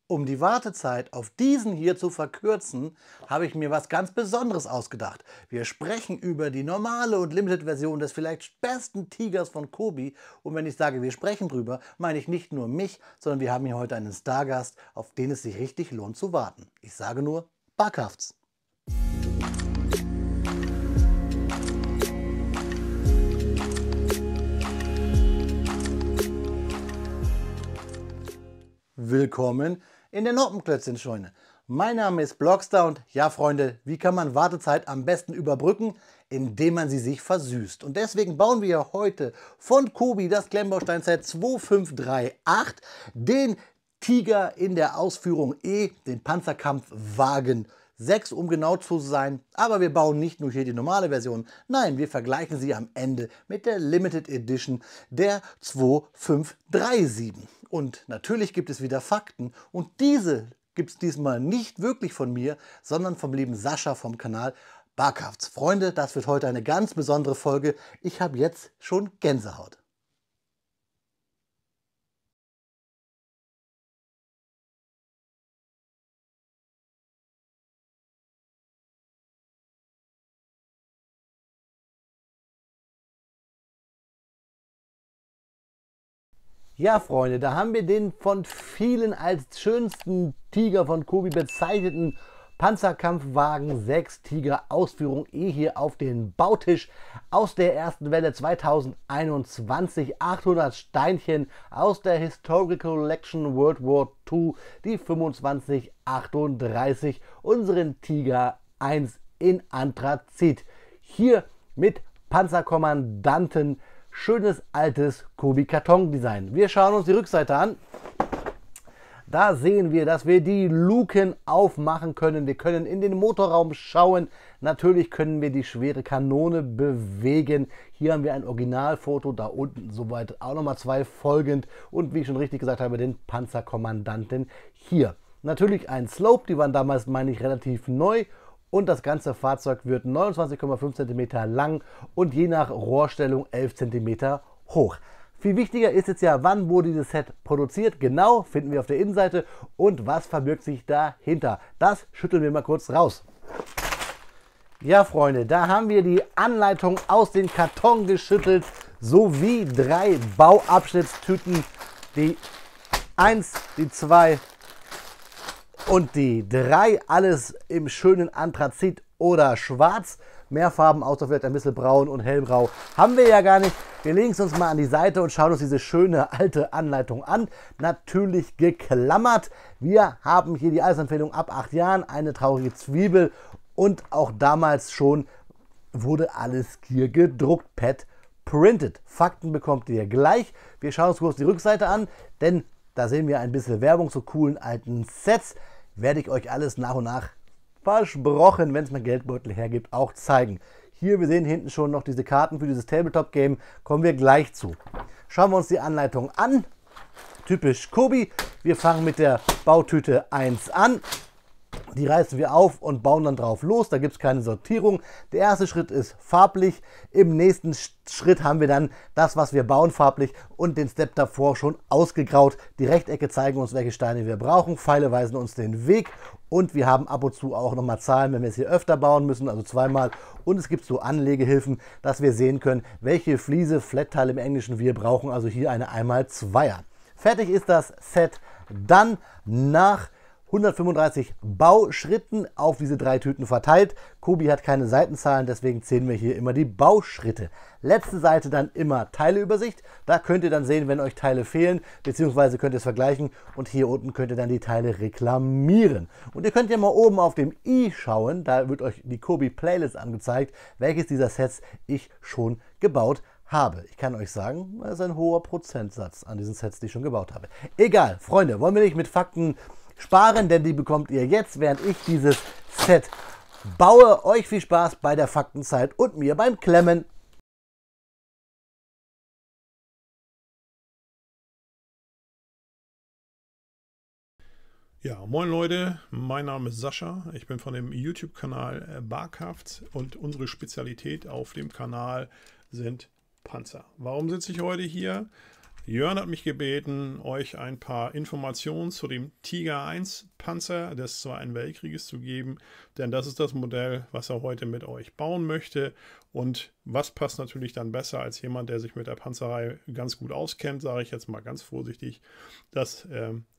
Um die Wartezeit auf diesen hier zu verkürzen, habe ich mir was ganz Besonderes ausgedacht. Wir sprechen über die normale und Limited-Version des vielleicht besten Tigers von Kobi. Und wenn ich sage, wir sprechen drüber, meine ich nicht nur mich, sondern wir haben hier heute einen Stargast, auf den es sich richtig lohnt zu warten. Ich sage nur, Barkhafts. Willkommen in der Noppenklötzchenscheune. Mein Name ist Blockstar und ja Freunde, wie kann man Wartezeit am besten überbrücken? Indem man sie sich versüßt. Und deswegen bauen wir heute von Kobi das Klemmbaustein-Set 2538, den Tiger in der Ausführung E, den Panzerkampfwagen 6, um genau zu sein. Aber wir bauen nicht nur hier die normale Version, nein, wir vergleichen sie am Ende mit der Limited Edition der 2537. Und natürlich gibt es wieder Fakten und diese gibt es diesmal nicht wirklich von mir, sondern vom lieben Sascha vom Kanal Barkhafts. Freunde, das wird heute eine ganz besondere Folge. Ich habe jetzt schon Gänsehaut. Ja, Freunde, da haben wir den von vielen als schönsten Tiger von Kobi bezeichneten Panzerkampfwagen 6 Tiger Ausführung E hier auf den Bautisch aus der ersten Welle 2021. 800 Steinchen aus der Historical Collection World War II, die 2538, unseren Tiger 1 in Anthrazit. Hier mit Panzerkommandanten. Schönes altes Kobi-Karton-Design. Wir schauen uns die Rückseite an. Da sehen wir, dass wir die Luken aufmachen können. Wir können in den Motorraum schauen. Natürlich können wir die schwere Kanone bewegen. Hier haben wir ein Originalfoto. Da unten soweit auch nochmal zwei folgend. Und wie ich schon richtig gesagt habe, den Panzerkommandanten hier. Natürlich ein Slope. Die waren damals, meine ich, relativ neu. Und das ganze Fahrzeug wird 29,5 cm lang und je nach Rohrstellung 11 cm hoch. Viel wichtiger ist jetzt ja, wann wurde dieses Set produziert? Genau, finden wir auf der Innenseite. Und was verbirgt sich dahinter? Das schütteln wir mal kurz raus. Ja, Freunde, da haben wir die Anleitung aus dem Karton geschüttelt, sowie 3 Bauabschnittstüten. Die 1, die 2 und die 3, alles im schönen Anthrazit oder Schwarz. Mehr Farben, außer vielleicht ein bisschen Braun und Hellgrau, haben wir ja gar nicht. Wir legen es uns mal an die Seite und schauen uns diese schöne alte Anleitung an. Natürlich geklammert. Wir haben hier die Altersempfehlung ab 8 Jahren, eine traurige Zwiebel. Und auch damals schon wurde alles hier gedruckt, Pad printed. Fakten bekommt ihr gleich. Wir schauen uns kurz die Rückseite an, denn da sehen wir ein bisschen Werbung zu coolen alten Sets. Werde ich euch alles nach und nach versprochen, wenn es mein Geldbeutel hergibt, auch zeigen. Hier, wir sehen hinten schon noch diese Karten für dieses Tabletop-Game, kommen wir gleich zu. Schauen wir uns die Anleitung an. Typisch Kobi. Wir fangen mit der Bautüte 1 an. Die reißen wir auf und bauen dann drauf los. Da gibt es keine Sortierung. Der erste Schritt ist farblich. Im nächsten Schritt haben wir dann das, was wir bauen, farblich und den Step davor schon ausgegraut. Die Rechtecke zeigen uns, welche Steine wir brauchen. Pfeile weisen uns den Weg. Und wir haben ab und zu auch nochmal Zahlen, wenn wir es hier öfter bauen müssen, also zweimal. Und es gibt so Anlegehilfen, dass wir sehen können, welche Fliese, Flat-Teile im Englischen wir brauchen. Also hier eine 1x2er. Fertig ist das Set dann nach 135 Bauschritten auf diese 3 Tüten verteilt. Kobi hat keine Seitenzahlen, deswegen zählen wir hier immer die Bauschritte. Letzte Seite dann immer Teileübersicht. Da könnt ihr dann sehen, wenn euch Teile fehlen, beziehungsweise könnt ihr es vergleichen. Und hier unten könnt ihr dann die Teile reklamieren. Und ihr könnt ja mal oben auf dem i schauen, da wird euch die Kobi Playlist angezeigt, welches dieser Sets ich schon gebaut habe. Ich kann euch sagen, das ist ein hoher Prozentsatz an diesen Sets, die ich schon gebaut habe. Egal, Freunde, wollen wir nicht mit Fakten sparen, denn die bekommt ihr jetzt, während ich dieses Set baue. Euch viel Spaß bei der Faktenzeit und mir beim Klemmen. Ja, moin Leute, mein Name ist Sascha, ich bin von dem YouTube-Kanal Barkhafts und unsere Spezialität auf dem Kanal sind Panzer. Warum sitze ich heute hier? Jörn hat mich gebeten, euch ein paar Informationen zu dem Tiger 1 Panzer des Zweiten Weltkrieges zu geben, denn das ist das Modell, was er heute mit euch bauen möchte. Und was passt natürlich dann besser als jemand, der sich mit der Panzerei ganz gut auskennt, sage ich jetzt mal ganz vorsichtig, dass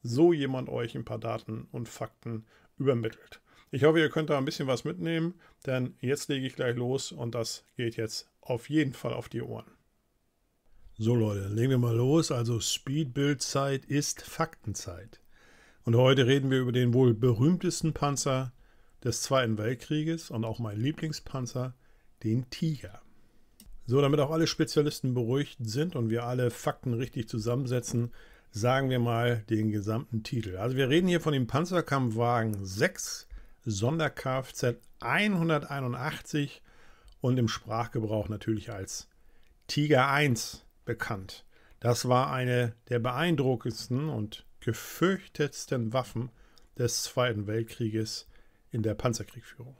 so jemand euch ein paar Daten und Fakten übermittelt. Ich hoffe, ihr könnt da ein bisschen was mitnehmen, denn jetzt lege ich gleich los und das geht jetzt auf jeden Fall auf die Ohren. So Leute, legen wir mal los. Also Speedbuild-Zeit ist Faktenzeit. Und heute reden wir über den wohl berühmtesten Panzer des Zweiten Weltkrieges und auch mein Lieblingspanzer, den Tiger. So, damit auch alle Spezialisten beruhigt sind und wir alle Fakten richtig zusammensetzen, sagen wir mal den gesamten Titel. Also wir reden hier von dem Panzerkampfwagen 6 Sonder-Kfz 181 und im Sprachgebrauch natürlich als Tiger 1 bekannt. Das war eine der beeindruckendsten und gefürchtetsten Waffen des Zweiten Weltkrieges in der Panzerkriegführung.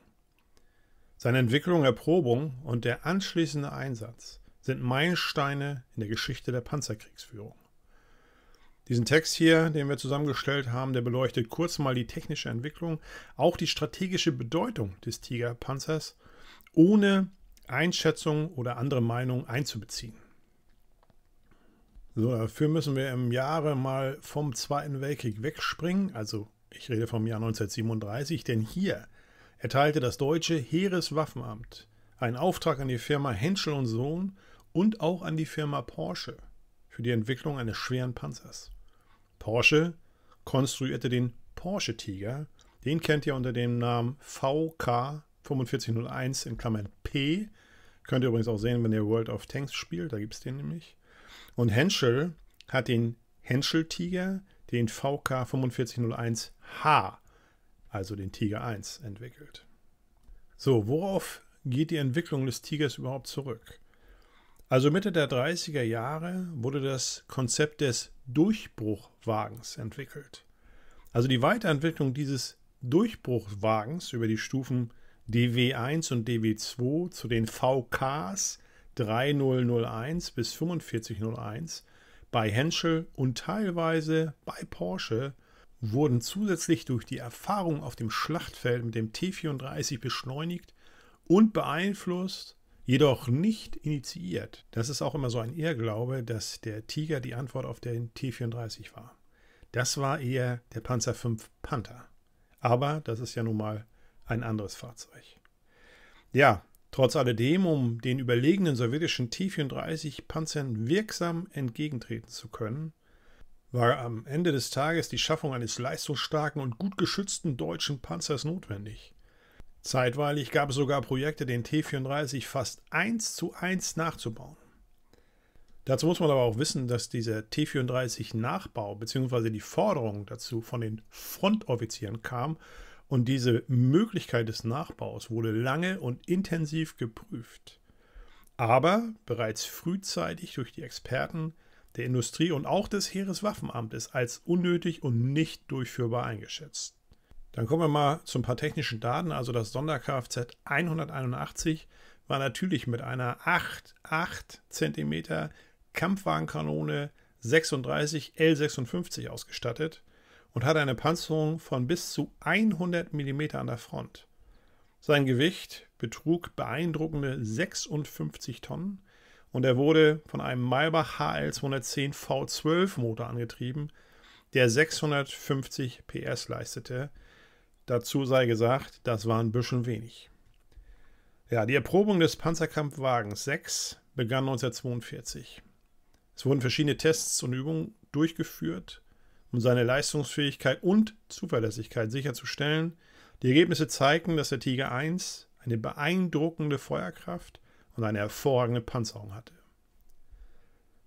Seine Entwicklung, Erprobung und der anschließende Einsatz sind Meilensteine in der Geschichte der Panzerkriegsführung. Diesen Text hier, den wir zusammengestellt haben, der beleuchtet kurz mal die technische Entwicklung, auch die strategische Bedeutung des Tiger-Panzers, ohne Einschätzung oder andere Meinung einzubeziehen. So, dafür müssen wir im Jahre mal vom Zweiten Weltkrieg wegspringen, also ich rede vom Jahr 1937, denn hier erteilte das deutsche Heereswaffenamt einen Auftrag an die Firma Henschel & Sohn und auch an die Firma Porsche für die Entwicklung eines schweren Panzers. Porsche konstruierte den Porsche Tiger, den kennt ihr unter dem Namen VK 4501 in Klammern P, könnt ihr übrigens auch sehen, wenn ihr World of Tanks spielt, da gibt es den nämlich. Und Henschel hat den Henschel-Tiger, den VK 4501H, also den Tiger 1, entwickelt. So, worauf geht die Entwicklung des Tigers überhaupt zurück? Also Mitte der 30er Jahre wurde das Konzept des Durchbruchwagens entwickelt. Also die Weiterentwicklung dieses Durchbruchwagens über die Stufen DW1 und DW2 zu den VKs 3001 bis 4501 bei Henschel und teilweise bei Porsche wurden zusätzlich durch die Erfahrung auf dem Schlachtfeld mit dem T-34 beschleunigt und beeinflusst, jedoch nicht initiiert. Das ist auch immer so ein Irrglaube, dass der Tiger die Antwort auf den T-34 war. Das war eher der Panzer V Panther. Aber das ist ja nun mal ein anderes Fahrzeug. Ja, trotz alledem, um den überlegenen sowjetischen T-34-Panzern wirksam entgegentreten zu können, war am Ende des Tages die Schaffung eines leistungsstarken und gut geschützten deutschen Panzers notwendig. Zeitweilig gab es sogar Projekte, den T-34 fast 1:1 nachzubauen. Dazu muss man aber auch wissen, dass dieser T-34-Nachbau bzw. die Forderung dazu von den Frontoffizieren kam und diese Möglichkeit des Nachbaus wurde lange und intensiv geprüft. Aber bereits frühzeitig durch die Experten der Industrie und auch des Heereswaffenamtes als unnötig und nicht durchführbar eingeschätzt. Dann kommen wir mal zu ein paar technischen Daten. Also das Sonder-Kfz 181 war natürlich mit einer 8,8 cm Kampfwagenkanone 36 L56 ausgestattet und hatte eine Panzerung von bis zu 100 mm an der Front. Sein Gewicht betrug beeindruckende 56 Tonnen und er wurde von einem Maybach HL 210 V12 Motor angetrieben, der 650 PS leistete. Dazu sei gesagt, das war ein bisschen wenig. Ja, die Erprobung des Panzerkampfwagens 6 begann 1942. Es wurden verschiedene Tests und Übungen durchgeführt, um seine Leistungsfähigkeit und Zuverlässigkeit sicherzustellen. Die Ergebnisse zeigten, dass der Tiger 1 eine beeindruckende Feuerkraft und eine hervorragende Panzerung hatte.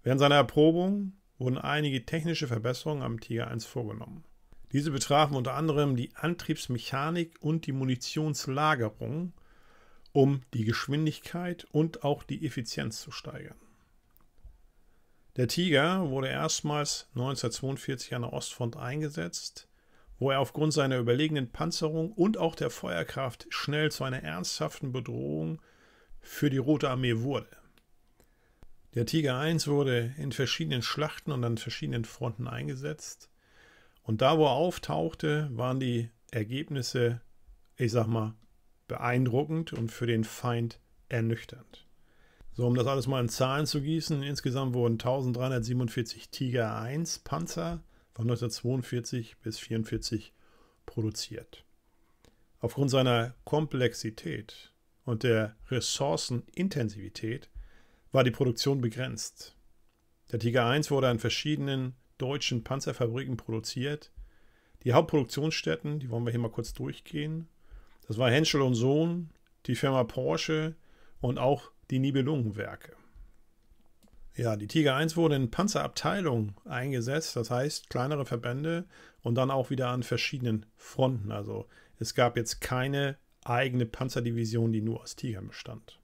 Während seiner Erprobung wurden einige technische Verbesserungen am Tiger 1 vorgenommen. Diese betrafen unter anderem die Antriebsmechanik und die Munitionslagerung, um die Geschwindigkeit und auch die Effizienz zu steigern. Der Tiger wurde erstmals 1942 an der Ostfront eingesetzt, wo er aufgrund seiner überlegenen Panzerung und auch der Feuerkraft schnell zu einer ernsthaften Bedrohung für die Rote Armee wurde. Der Tiger I wurde in verschiedenen Schlachten und an verschiedenen Fronten eingesetzt. Und da, wo er auftauchte, waren die Ergebnisse, ich sag mal, beeindruckend und für den Feind ernüchternd. So, um das alles mal in Zahlen zu gießen, insgesamt wurden 1347 Tiger I Panzer von 1942 bis 1944 produziert. Aufgrund seiner Komplexität und der Ressourcenintensivität war die Produktion begrenzt. Der Tiger I wurde an verschiedenen deutschen Panzerfabriken produziert. Die Hauptproduktionsstätten, die wollen wir hier mal kurz durchgehen. Das war Henschel & Sohn, die Firma Porsche und auch die Nibelungenwerke. Ja, die Tiger I wurde in Panzerabteilungen eingesetzt, das heißt kleinere Verbände und dann auch wieder an verschiedenen Fronten. Also es gab jetzt keine eigene Panzerdivision, die nur aus Tigern bestand.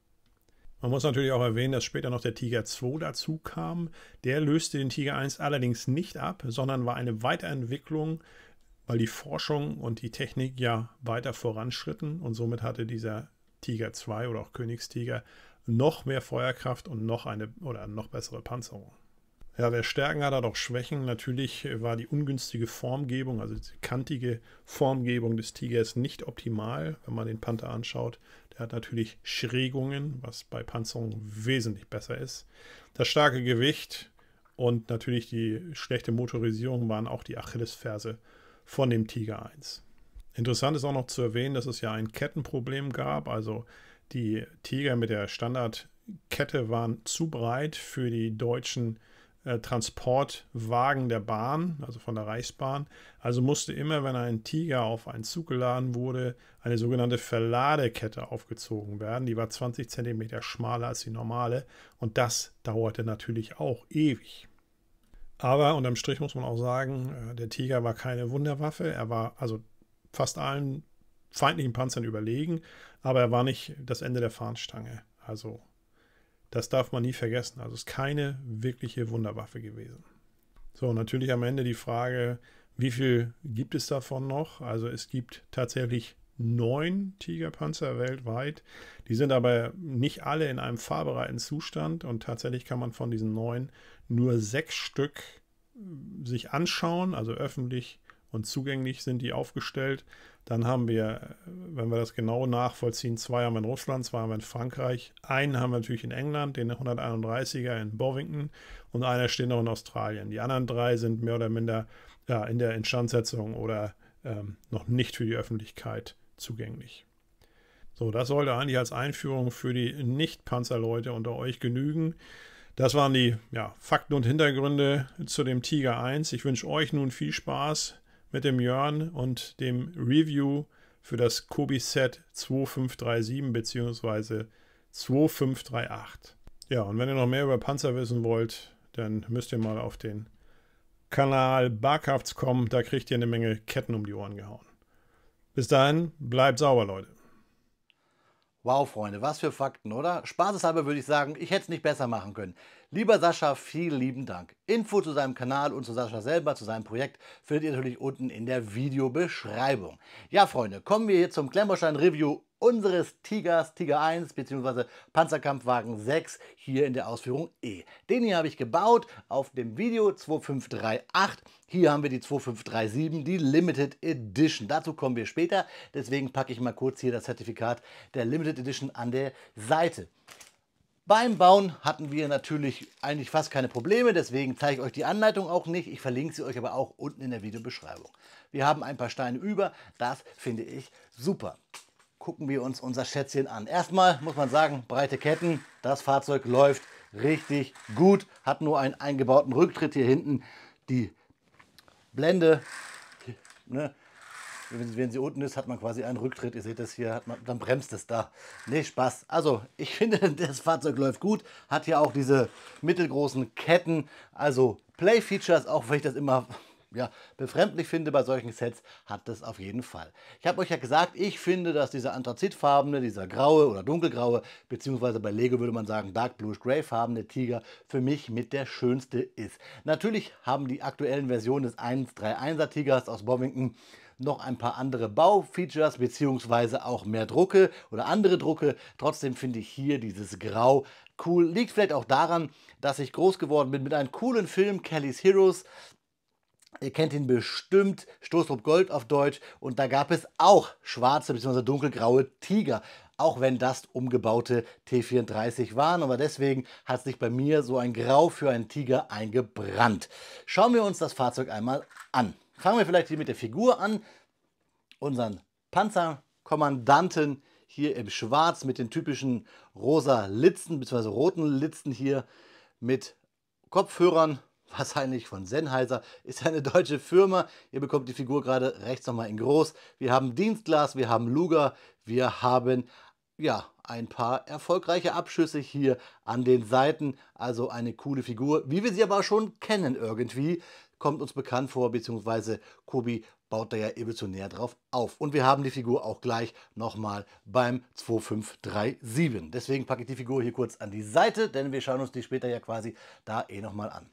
Man muss natürlich auch erwähnen, dass später noch der Tiger II dazu kam. Der löste den Tiger I allerdings nicht ab, sondern war eine Weiterentwicklung, weil die Forschung und die Technik ja weiter voranschritten und somit hatte dieser Tiger II oder auch Königstiger noch mehr Feuerkraft und noch bessere Panzerung. Ja, wer Stärken hat, hat auch Schwächen. Natürlich war die ungünstige Formgebung, also die kantige Formgebung des Tigers nicht optimal, wenn man den Panther anschaut. Der hat natürlich Schrägungen, was bei Panzerung wesentlich besser ist. Das starke Gewicht und natürlich die schlechte Motorisierung waren auch die Achillesferse von dem Tiger I. Interessant ist auch noch zu erwähnen, dass es ja ein Kettenproblem gab. Also die Tiger mit der Standardkette waren zu breit für die deutschen Transportwagen der Bahn, also von der Reichsbahn. Also musste immer, wenn ein Tiger auf einen Zug geladen wurde, eine sogenannte Verladekette aufgezogen werden. Die war 20 cm schmaler als die normale und das dauerte natürlich auch ewig. Aber unterm Strich muss man auch sagen, der Tiger war keine Wunderwaffe. Er war also fast allen feindlichen Panzern überlegen, aber er war nicht das Ende der Fahnenstange. Also das darf man nie vergessen. Also es ist keine wirkliche Wunderwaffe gewesen. So, natürlich am Ende die Frage, wie viel gibt es davon noch? Also es gibt tatsächlich 9 Tigerpanzer weltweit. Die sind aber nicht alle in einem fahrbereiten Zustand und tatsächlich kann man von diesen 9 nur 6 Stück sich anschauen, also öffentlich und zugänglich sind die aufgestellt. Dann haben wir, wenn wir das genau nachvollziehen, 2 haben wir in Russland, 2 haben wir in Frankreich. Einen haben wir natürlich in England, den 131er in Bovington und einer steht noch in Australien. Die anderen 3 sind mehr oder minder in der Instandsetzung oder noch nicht für die Öffentlichkeit zugänglich. So, das sollte eigentlich als Einführung für die Nicht-Panzerleute unter euch genügen. Das waren die Fakten und Hintergründe zu dem Tiger I. Ich wünsche euch nun viel Spaß mit dem Jörn und dem Review für das Kobi-Set 2537 bzw. 2538. Ja, und wenn ihr noch mehr über Panzer wissen wollt, dann müsst ihr mal auf den Kanal Barkrafts kommen. Da kriegt ihr eine Menge Ketten um die Ohren gehauen. Bis dahin, bleibt sauber, Leute. Wow, Freunde, was für Fakten, oder? Spaßeshalber würde ich sagen, ich hätte es nicht besser machen können. Lieber Sascha, vielen lieben Dank. Info zu seinem Kanal und zu Sascha selber, zu seinem Projekt, findet ihr natürlich unten in der Videobeschreibung. Ja, Freunde, kommen wir hier zum Klemmbaustein-Review unseres Tigers, Tiger I bzw. Panzerkampfwagen 6 hier in der Ausführung E. Den hier habe ich gebaut auf dem Video 2538. Hier haben wir die 2537, die Limited Edition. Dazu kommen wir später, deswegen packe ich mal kurz hier das Zertifikat der Limited Edition an der Seite. Beim Bauen hatten wir natürlich eigentlich fast keine Probleme, deswegen zeige ich euch die Anleitung auch nicht. Ich verlinke sie euch aber auch unten in der Videobeschreibung. Wir haben ein paar Steine über, das finde ich super. Gucken wir uns unser Schätzchen an. Erstmal muss man sagen, breite Ketten, das Fahrzeug läuft richtig gut, hat nur einen eingebauten Rücktritt hier hinten. Die Blende, ne, wenn sie unten ist, hat man quasi einen Rücktritt. Ihr seht das hier, dann bremst es da. Nee, Spaß. Also, ich finde, das Fahrzeug läuft gut. Hat hier auch diese mittelgroßen Ketten. Also, Play-Features, auch wenn ich das immer ja, befremdlich finde bei solchen Sets, hat es auf jeden Fall. Ich habe euch ja gesagt, ich finde, dass dieser anthrazitfarbene, dieser graue oder dunkelgraue, beziehungsweise bei Lego würde man sagen Dark Bluish Gray farbene Tiger für mich mit der schönste ist. Natürlich haben die aktuellen Versionen des 131er Tigers aus Bovington noch ein paar andere Baufeatures, beziehungsweise auch mehr Drucke oder andere Drucke. Trotzdem finde ich hier dieses Grau cool. Liegt vielleicht auch daran, dass ich groß geworden bin mit einem coolen Film, Kelly's Heroes. Ihr kennt ihn bestimmt, Stoßtrupp Gold auf Deutsch. Und da gab es auch schwarze bzw. dunkelgraue Tiger. Auch wenn das umgebaute T34 waren. Aber deswegen hat sich bei mir so ein Grau für einen Tiger eingebrannt. Schauen wir uns das Fahrzeug einmal an. Fangen wir vielleicht hier mit der Figur an. Unseren Panzerkommandanten hier im Schwarz mit den typischen rosa Litzen bzw. roten Litzen hier mit Kopfhörern. Wahrscheinlich von Sennheiser, ist eine deutsche Firma. Ihr bekommt die Figur gerade rechts nochmal in groß. Wir haben Dienstglas, wir haben Luger, wir haben ja ein paar erfolgreiche Abschüsse hier an den Seiten. Also eine coole Figur, wie wir sie aber schon kennen irgendwie. Kommt uns bekannt vor, beziehungsweise Kobi baut da ja evolutionär drauf auf. Und wir haben die Figur auch gleich nochmal beim 2537. Deswegen packe ich die Figur hier kurz an die Seite, denn wir schauen uns die später ja quasi da nochmal an.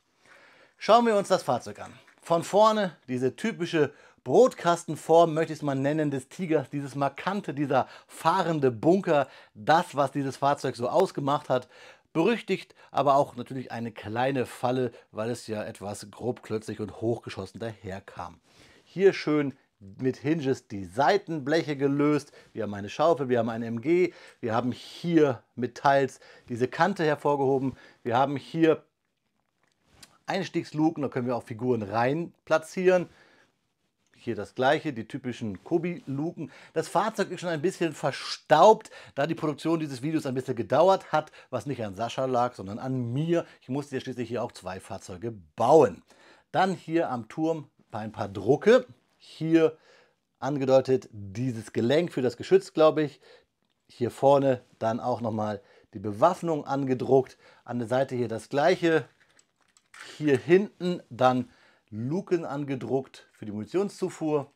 Schauen wir uns das Fahrzeug an. Von vorne diese typische Brotkastenform, möchte ich es mal nennen, des Tigers, dieses markante, dieser fahrende Bunker, das, was dieses Fahrzeug so ausgemacht hat. Berüchtigt, aber auch natürlich eine kleine Falle, weil es ja etwas grobklötzig und hochgeschossen daherkam. Hier schön mit Hinges die Seitenbleche gelöst. Wir haben eine Schaufel, wir haben ein MG, wir haben hier mit Teils diese Kante hervorgehoben. Wir haben hier Einstiegsluken, da können wir auch Figuren rein platzieren. Hier das gleiche, die typischen Kobi-Luken. Das Fahrzeug ist schon ein bisschen verstaubt, da die Produktion dieses Videos ein bisschen gedauert hat, was nicht an Sascha lag, sondern an mir. Ich musste ja schließlich hier auch 2 Fahrzeuge bauen. Dann hier am Turm ein paar Drucke. Hier angedeutet dieses Gelenk für das Geschütz, glaube ich. Hier vorne dann auch nochmal die Bewaffnung angedruckt. An der Seite hier das gleiche. Hier hinten dann Luken angedruckt für die Munitionszufuhr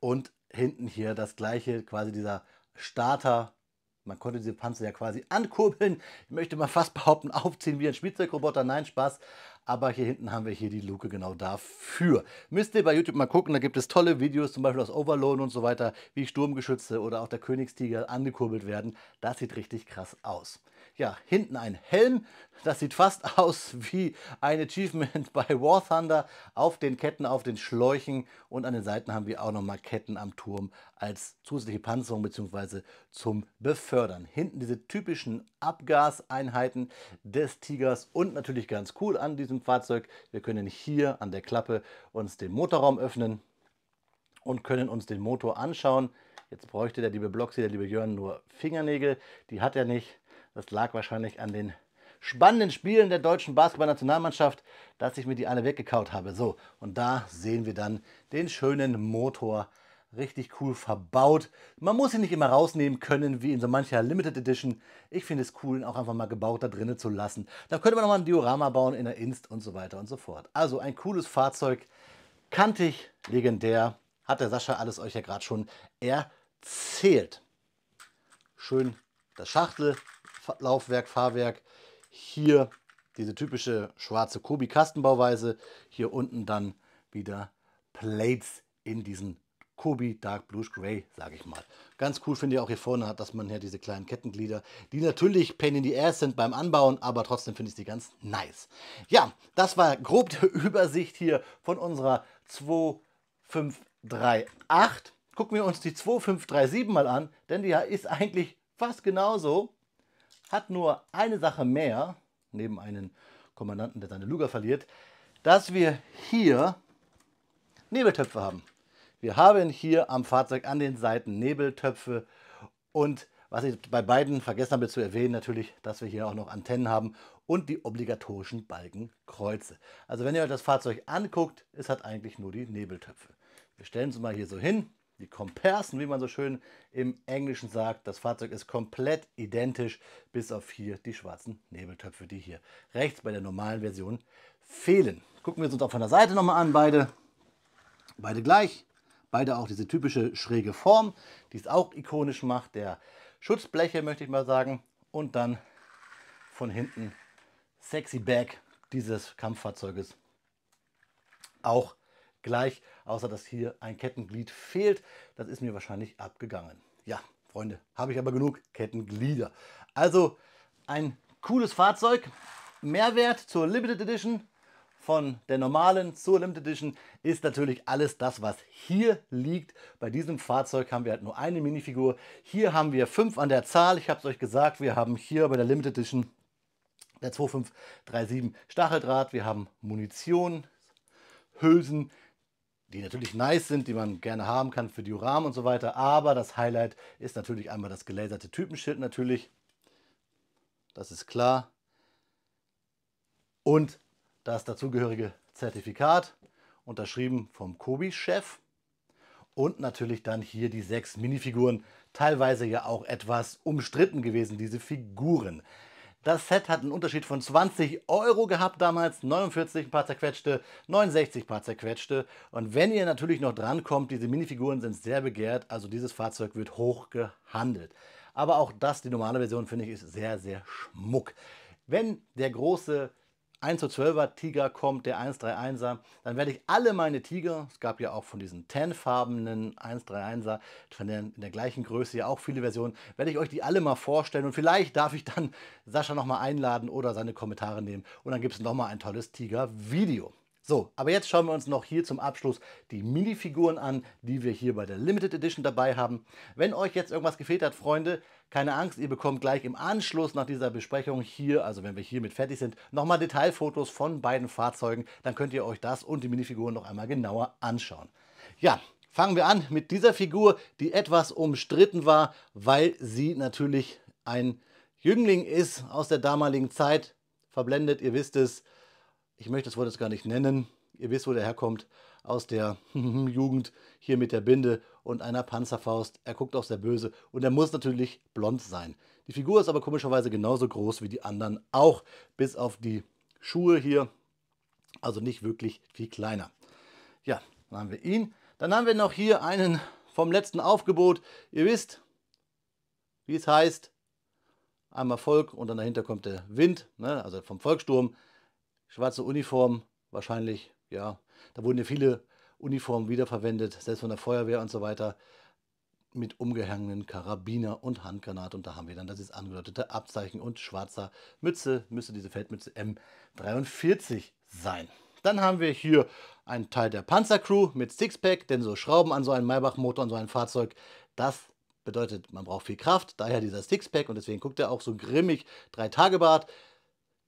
und hinten hier das gleiche, quasi dieser Starter. Man konnte diese Panzer ja quasi ankurbeln. Ich möchte mal fast behaupten, aufziehen wie ein Spielzeugroboter. Nein, Spaß. Aber hier hinten haben wir hier die Luke genau dafür. Müsst ihr bei YouTube mal gucken, da gibt es tolle Videos, zum Beispiel aus Overload und so weiter, wie Sturmgeschütze oder auch der Königstiger angekurbelt werden. Das sieht richtig krass aus. Ja, hinten ein Helm. Das sieht fast aus wie ein Achievement bei War Thunder. Auf den Ketten, auf den Schläuchen und an den Seiten haben wir auch nochmal Ketten am Turm als zusätzliche Panzerung bzw. zum Befördern. Hinten diese typischen Abgaseinheiten des Tigers und natürlich ganz cool an diesem Fahrzeug. Wir können hier an der Klappe uns den Motorraum öffnen und können uns den Motor anschauen. Jetzt bräuchte der liebe Bloxy, der liebe Jörn, nur Fingernägel. Die hat er nicht. Das lag wahrscheinlich an den spannenden Spielen der deutschen Basketballnationalmannschaft, dass ich mir die alle weggekaut habe. So, und da sehen wir dann den schönen Motor, richtig cool verbaut. Man muss ihn nicht immer rausnehmen können, wie in so mancher Limited Edition. Ich finde es cool, ihn auch einfach mal gebaut da drinnen zu lassen. Da könnte man nochmal ein Diorama bauen in der Inst und so weiter und so fort. Also ein cooles Fahrzeug, kantig, legendär, hat der Sascha alles euch ja gerade schon erzählt. Schön das Schachtel-Laufwerk, Fahrwerk. Hier diese typische schwarze Kobi-Kastenbauweise. Hier unten dann wieder Plates in diesen Kobi Dark Bluish Gray, sage ich mal. Ganz cool finde ich auch hier vorne hat, dass man hier diese kleinen Kettenglieder, die natürlich Pain in the Ass sind beim Anbauen, aber trotzdem finde ich die ganz nice. Ja, das war grob die Übersicht hier von unserer 2538. Gucken wir uns die 2537 mal an, denn die ist eigentlich fast genauso. Hat nur eine Sache mehr, neben einem Kommandanten, der seine Luger verliert, dass wir hier Nebeltöpfe haben. Wir haben hier am Fahrzeug an den Seiten Nebeltöpfe und was ich bei beiden vergessen habe zu erwähnen, natürlich, dass wir hier auch noch Antennen haben und die obligatorischen Balkenkreuze. Also wenn ihr euch das Fahrzeug anguckt, es hat eigentlich nur die Nebeltöpfe. Wir stellen es mal hier so hin. Die Komparsen, wie man so schön im Englischen sagt. Das Fahrzeug ist komplett identisch, bis auf hier die schwarzen Nebeltöpfe, die hier rechts bei der normalen Version fehlen. Gucken wir uns auch von der Seite nochmal an, beide gleich. Beide auch diese typische schräge Form, die es auch ikonisch macht, der Schutzbleche, möchte ich mal sagen. Und dann von hinten sexy Back dieses Kampffahrzeuges. Auch gleich, außer dass hier ein Kettenglied fehlt. Das ist mir wahrscheinlich abgegangen. Ja, Freunde, habe ich aber genug Kettenglieder. Also ein cooles Fahrzeug. Mehrwert zur Limited Edition. Von der normalen zur Limited Edition ist natürlich alles das, was hier liegt. Bei diesem Fahrzeug haben wir halt nur eine Minifigur. Hier haben wir 5 an der Zahl. Ich habe es euch gesagt, wir haben hier bei der Limited Edition der 2537 Stacheldraht. Wir haben Munition, Hülsen, die natürlich nice sind, die man gerne haben kann für Dioramen und so weiter. Aber das Highlight ist natürlich einmal das gelaserte Typenschild natürlich. Das ist klar. Und das dazugehörige Zertifikat, unterschrieben vom Kobi-Chef. Und natürlich dann hier die 6 Minifiguren, teilweise ja auch etwas umstritten gewesen, diese Figuren. Das Set hat einen Unterschied von 20 € gehabt damals, 49 ein paar zerquetschte, 69 paar zerquetschte. Und wenn ihr natürlich noch drankommt, diese Minifiguren sind sehr begehrt, also dieses Fahrzeug wird hoch gehandelt. Aber auch das, die normale Version, finde ich, ist sehr, sehr schmuck. Wenn der große 1:12er Tiger kommt, der 131er, dann werde ich alle meine Tiger, es gab ja auch von diesen Tan-farbenen 131er, in der gleichen Größe ja auch viele Versionen, werde ich euch die alle mal vorstellen und vielleicht darf ich dann Sascha nochmal einladen oder seine Kommentare nehmen und dann gibt es nochmal ein tolles Tiger-Video. So, aber jetzt schauen wir uns noch hier zum Abschluss die Minifiguren an, die wir hier bei der Limited Edition dabei haben. Wenn euch jetzt irgendwas gefehlt hat, Freunde, keine Angst, ihr bekommt gleich im Anschluss nach dieser Besprechung hier, also wenn wir hiermit fertig sind, nochmal Detailfotos von beiden Fahrzeugen. Dann könnt ihr euch das und die Minifiguren noch einmal genauer anschauen. Ja, fangen wir an mit dieser Figur, die etwas umstritten war, weil sie natürlich ein Jüngling ist aus der damaligen Zeit. Verblendet, ihr wisst es. Ich möchte das Wort jetzt gar nicht nennen. Ihr wisst, wo der herkommt. Aus der Jugend hier mit der Binde und einer Panzerfaust. Er guckt auch sehr böse und er muss natürlich blond sein. Die Figur ist aber komischerweise genauso groß wie die anderen auch, bis auf die Schuhe hier. Also nicht wirklich viel kleiner. Ja, dann haben wir ihn. Dann haben wir noch hier einen vom letzten Aufgebot. Ihr wisst, wie es heißt. Einmal Volk und dann dahinter kommt der Wind, ne? Also vom Volkssturm. Schwarze Uniform, wahrscheinlich, ja, da wurden ja viele Uniformen wiederverwendet, selbst von der Feuerwehr und so weiter, mit umgehängenen Karabiner und Handgranate. Und da haben wir dann das angedeutete Abzeichen und schwarzer Mütze, müsste diese Feldmütze M43 sein. Dann haben wir hier einen Teil der Panzercrew mit Sixpack, denn so Schrauben an so einen Maybach-Motor, an so ein Fahrzeug, das bedeutet, man braucht viel Kraft, daher dieser Sixpack und deswegen guckt er auch so grimmig, 3-Tage-Bart.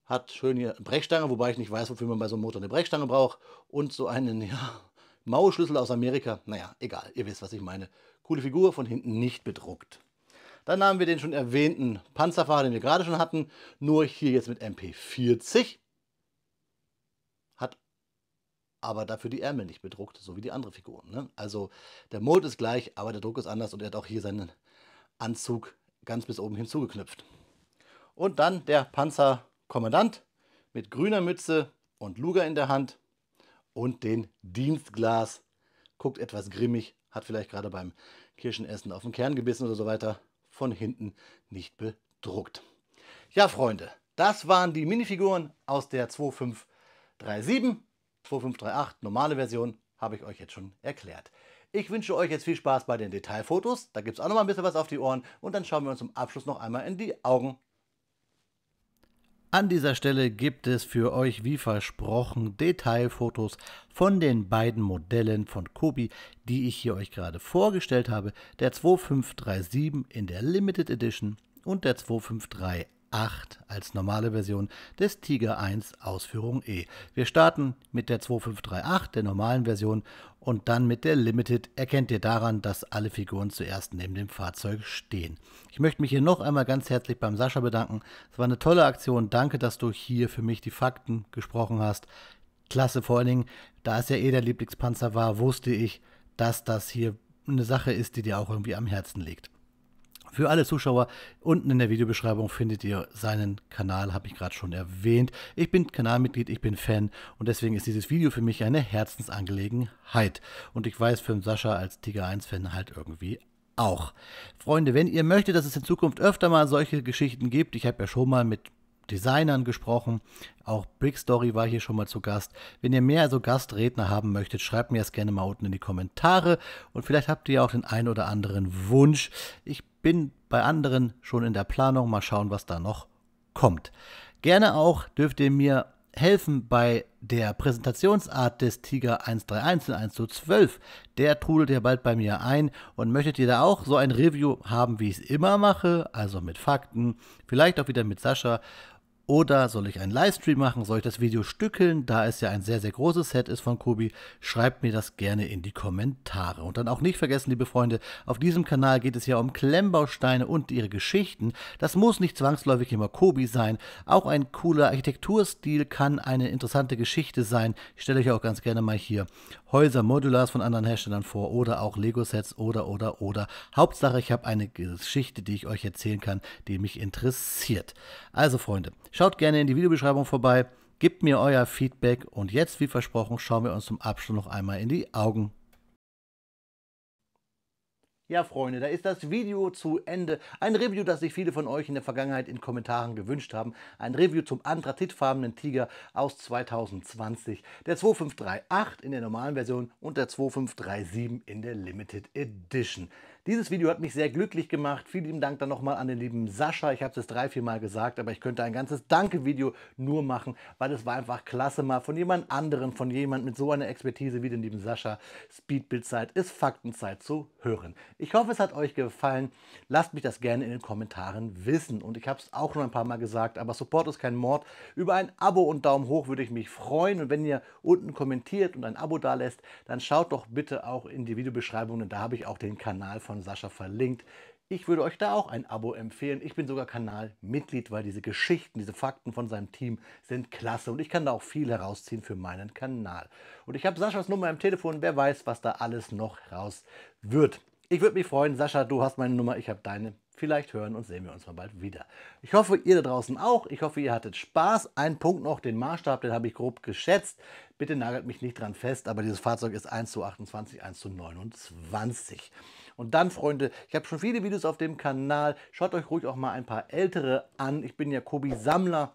Hat schön hier eine Brechstange, wobei ich nicht weiß, wofür man bei so einem Motor eine Brechstange braucht. Und so einen, ja, Maulschlüssel aus Amerika. Naja, egal, ihr wisst, was ich meine. Coole Figur, von hinten nicht bedruckt. Dann haben wir den schon erwähnten Panzerfahrer, den wir gerade schon hatten. Nur hier jetzt mit MP40. Hat aber dafür die Ärmel nicht bedruckt, so wie die anderen Figuren. Ne? Also der Mold ist gleich, aber der Druck ist anders. Und er hat auch hier seinen Anzug ganz bis oben hinzugeknüpft. Und dann der Panzerkommandant mit grüner Mütze und Luger in der Hand und den Dienstglas. Guckt etwas grimmig, hat vielleicht gerade beim Kirschenessen auf den Kern gebissen oder so weiter. Von hinten nicht bedruckt. Ja, Freunde, das waren die Minifiguren aus der 2537. 2538, normale Version, habe ich euch jetzt schon erklärt. Ich wünsche euch jetzt viel Spaß bei den Detailfotos. Da gibt es auch noch mal ein bisschen was auf die Ohren. Und dann schauen wir uns zum Abschluss noch einmal in die Augen. An dieser Stelle gibt es für euch, wie versprochen, Detailfotos von den beiden Modellen von Kobi, die ich hier euch gerade vorgestellt habe. Der 2537 in der Limited Edition und der 2538 als normale Version des Tiger 1 Ausführung E. Wir starten mit der 2538, der normalen Version, und dann mit der Limited. Erkennt ihr daran, dass alle Figuren zuerst neben dem Fahrzeug stehen. Ich möchte mich hier noch einmal ganz herzlich beim Sascha bedanken. Es war eine tolle Aktion. Danke, dass du hier für mich die Fakten gesprochen hast. Klasse, vor allen Dingen, da es ja eh der Lieblingspanzer war, wusste ich, dass das hier eine Sache ist, die dir auch irgendwie am Herzen liegt. Für alle Zuschauer, unten in der Videobeschreibung findet ihr seinen Kanal, habe ich gerade schon erwähnt. Ich bin Kanalmitglied, ich bin Fan und deswegen ist dieses Video für mich eine Herzensangelegenheit. Und ich weiß für den Sascha als Tiger 1-Fan halt irgendwie auch. Freunde, wenn ihr möchtet, dass es in Zukunft öfter mal solche Geschichten gibt, ich habe ja schon mal mit Designern gesprochen, auch Brickstory war hier schon mal zu Gast. Wenn ihr mehr so Gastredner haben möchtet, schreibt mir das gerne mal unten in die Kommentare und vielleicht habt ihr auch den einen oder anderen Wunsch. Ich bin bei anderen schon in der Planung, mal schauen, was da noch kommt. Gerne auch dürft ihr mir helfen bei der Präsentationsart des Tiger 131 und 1:12. Der trudelt ja bald bei mir ein und möchtet ihr da auch so ein Review haben, wie ich es immer mache, also mit Fakten, vielleicht auch wieder mit Sascha. Oder soll ich einen Livestream machen? Soll ich das Video stückeln? Da es ja ein sehr, sehr großes Set ist von Kobi, schreibt mir das gerne in die Kommentare. Und dann auch nicht vergessen, liebe Freunde, auf diesem Kanal geht es ja um Klemmbausteine und ihre Geschichten. Das muss nicht zwangsläufig immer Kobi sein. Auch ein cooler Architekturstil kann eine interessante Geschichte sein. Ich stelle euch auch ganz gerne mal hier Häuser, Modulars von anderen Herstellern vor oder auch Lego-Sets oder. Hauptsache, ich habe eine Geschichte, die ich euch erzählen kann, die mich interessiert. Also Freunde, schaut gerne in die Videobeschreibung vorbei, gebt mir euer Feedback und jetzt, wie versprochen, schauen wir uns zum Abschluss noch einmal in die Augen. Ja, Freunde, da ist das Video zu Ende. Ein Review, das sich viele von euch in der Vergangenheit in Kommentaren gewünscht haben. Ein Review zum anthrazitfarbenen Tiger aus 2020. Der 2538 in der normalen Version und der 2537 in der Limited Edition. Dieses Video hat mich sehr glücklich gemacht. Vielen lieben Dank dann nochmal an den lieben Sascha. Ich habe es jetzt 3-4 Mal gesagt, aber ich könnte ein ganzes Danke-Video nur machen, weil es war einfach klasse, mal von jemand anderem, von jemand mit so einer Expertise wie den lieben Sascha, Speedbildzeit ist Faktenzeit zu hören. Ich hoffe, es hat euch gefallen. Lasst mich das gerne in den Kommentaren wissen. Und ich habe es auch schon ein paar Mal gesagt, aber Support ist kein Mord. Über ein Abo und Daumen hoch würde ich mich freuen. Und wenn ihr unten kommentiert und ein Abo da lässt, dann schaut doch bitte auch in die Videobeschreibung, denn da habe ich auch den Kanal von Sascha verlinkt. Ich würde euch da auch ein Abo empfehlen. Ich bin sogar Kanalmitglied, weil diese Geschichten, diese Fakten von seinem Team sind klasse. Und ich kann da auch viel herausziehen für meinen Kanal. Und ich habe Saschas Nummer im Telefon. Wer weiß, was da alles noch raus wird. Ich würde mich freuen. Sascha, du hast meine Nummer, ich habe deine. Vielleicht hören und sehen wir uns mal bald wieder. Ich hoffe, ihr da draußen auch. Ich hoffe, ihr hattet Spaß. Ein Punkt noch, den Maßstab, den habe ich grob geschätzt. Bitte nagelt mich nicht dran fest, aber dieses Fahrzeug ist 1:28, 1:29. Und dann, Freunde, ich habe schon viele Videos auf dem Kanal. Schaut euch ruhig auch mal ein paar ältere an. Ich bin ja Kobi-Sammler.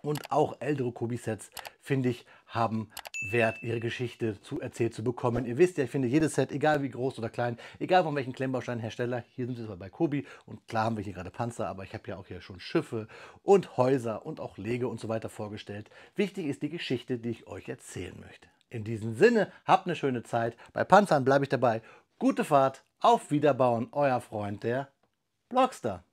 Und auch ältere Kobi-Sets, finde ich, haben Wert, ihre Geschichte erzählt zu bekommen. Ihr wisst ja, ich finde jedes Set, egal wie groß oder klein, egal von welchem Klemmbausteinhersteller, hier sind wir bei Kobi und klar haben wir hier gerade Panzer, aber ich habe ja auch hier schon Schiffe und Häuser und auch Lego und so weiter vorgestellt. Wichtig ist die Geschichte, die ich euch erzählen möchte. In diesem Sinne, habt eine schöne Zeit. Bei Panzern bleibe ich dabei. Gute Fahrt, auf Wiederbauen, euer Freund, der Blockstar.